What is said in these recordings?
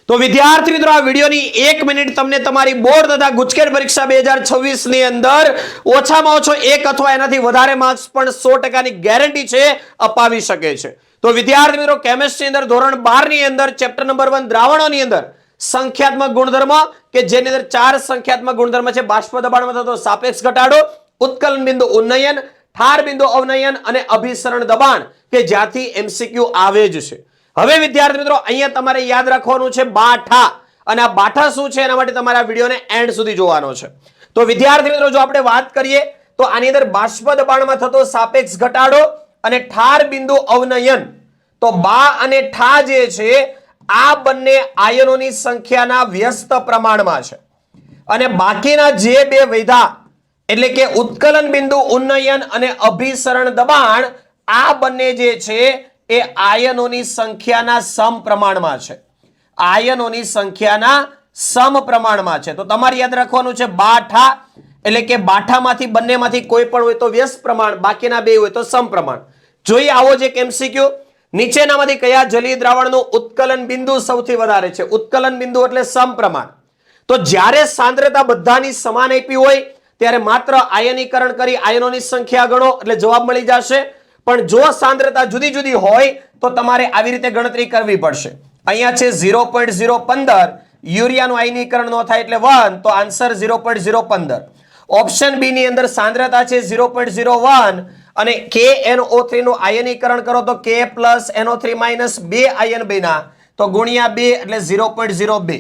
તો વિદ્યાર્થી મિત્રો આ વિડિયોની 1 મિનિટ તમને તમારી બોર્ડ તથા ગુજકેટ પરીક્ષા 2026 ની અંદર ઓછામાં ઓછો 1 અથવા એનાથી વધારે માર્ક્સ પણ 100% ની ગેરંટી છે અપાવી શકે છે। તો વિદ્યાર્થી મિત્રો કેમિસ્ટ્રી અંદર ધોરણ 12 ની અંદર ચેપ્ટર નંબર 1 દ્રાવણોની અંદર સંખ્યાત્મક ગુણધર્મ કે જેની અંદર 4 સંખ્યાત્મક ગુણધર્મ છે બાષ્પ દબાણમાં થતો સાપેક્ષ ઘટાડો, ઉત્કલન બિંદુ ઉન્નયન, ઠાર બિંદુ અવનયન અને અભિસરણ દબાણ કે જ્યાંથી એમસીક્યુ આવે જ છે। હવે વિદ્યાર્થી મિત્રો અહીંયા તમારે યાદ રાખવાનું છે બાઠા, અને આ બાઠા શું છે એના માટે તમારે આ વિડિયોને એન્ડ સુધી જોવાનો છે। તો વિદ્યાર્થી મિત્રો જો આપણે વાત કરીએ તો આની અંદર બાષ્પ દબાણમાં થતો સાપેક્ષ ઘટાડો અને ઠાર બિંદુ અવનયન, તો બા અને ઠા જે છે આ બંને આયનોની સંખ્યાના વ્યસ્ત પ્રમાણમાં છે, અને બાકીના જે બે વૈધા એટલે કે ઉત્કલન બિંદુ ઉન્નયન અને અભિસરણ દબાણ આ બંને જે છે એ આયનોની સંખ્યાના સમપ્રમાણમાં છે, આયનોની સંખ્યાના સમપ્રમાણમાં છે। તો તમારે યાદ રાખવાનું છે બાઠા એટલે કે બાઠામાંથી બંનેમાંથી કોઈ પણ હોય તો વ્યસ્ત પ્રમાણ, બાકીના બે હોય તો સમપ્રમાણ। જોઈએ આવો જ એક એમસીક્યુ, નીચેનામાંથી કયા જલીય દ્રાવણનું ઉત્કલન બિંદુ સૌથી વધારે છે? ઉત્કલન બિંદુ એટલે સમપ્રમાણ। તો જ્યારે સાંદ્રતા બધાની સમાન આપી હોય ત્યારે માત્ર આયનીકરણ કરી આયનોની સંખ્યા ગણો એટલે જવાબ મળી જશે, પણ જો સાંદ્રતા જુદી જુદી હોય તો તમારે આવી રીતે ગણતરી કરવી પડશે। અહીંયા છે 0.015, યુરિયાનું આયનીકરણ ન થાય એટલે 1, તો આન્સર 0.015। ઓપ્શન બી ની અંદર સાંદ્રતા છે 0.01 અને KNO3 નું આયનીકરણ કરો તો K + NO3 - 2 આયન બન્યા, તો ગુણ્યા 2 એટલે 0.02।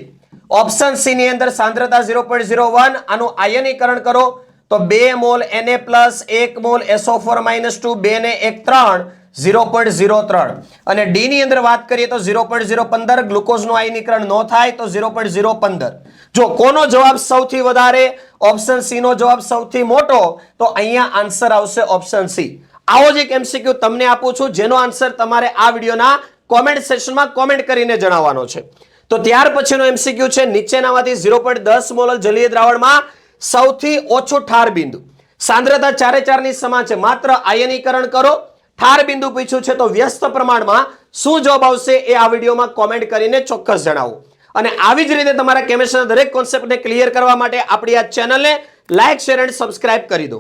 ઓપ્શન સી ની અંદર સાંદ્રતા 0.01, આનું આયનીકરણ કરો તો 2 મોલ Na + 1 મોલ SO4 - 2, 2 ને 1 3, 0.03। અને ડી ની અંદર વાત કરીએ તો 0.015, ગ્લુકોઝનું આયનીકરણ ન થાય તો 0.015। જો કોનો જવાબ સૌથી વધારે? ઓપ્શન સી નો જવાબ સૌથી મોટો, તો અહીંયા આન્સર આવશે ઓપ્શન સી। આવો જ એક એમસીક્યુ તમને આપું છું જેનો આન્સર તમારે આ વિડિયોના કોમેન્ટ સેક્શનમાં કોમેન્ટ કરીને જણાવવાનો છે। તો ત્યાર પછીનો એમસીક્યુ છે નીચેનામાંથી 0.10 મોલ જલીય દ્રાવણમાં સૌથી ઓછું ઠાર બિંદુ, સાંદ્રતા 4 ની સમાન છે, માત્ર આયનીકરણ કરો, ઠાર બિંદુ પૂછ્યું છે તો વ્યસ્ત પ્રમાણમાં શું જવાબ આવશે એ આ વિડીયોમાં કોમેન્ટ કરીને ચોક્કસ જણાવો। અને આવી જ રીતે તમારા કેમિસ્ટ્રીના દરેક કોન્સેપ્ટને ક્લિયર કરવા માટે આપણી આ ચેનલને લાઈક, શેર અને સબસ્ક્રાઇબ કરી દો।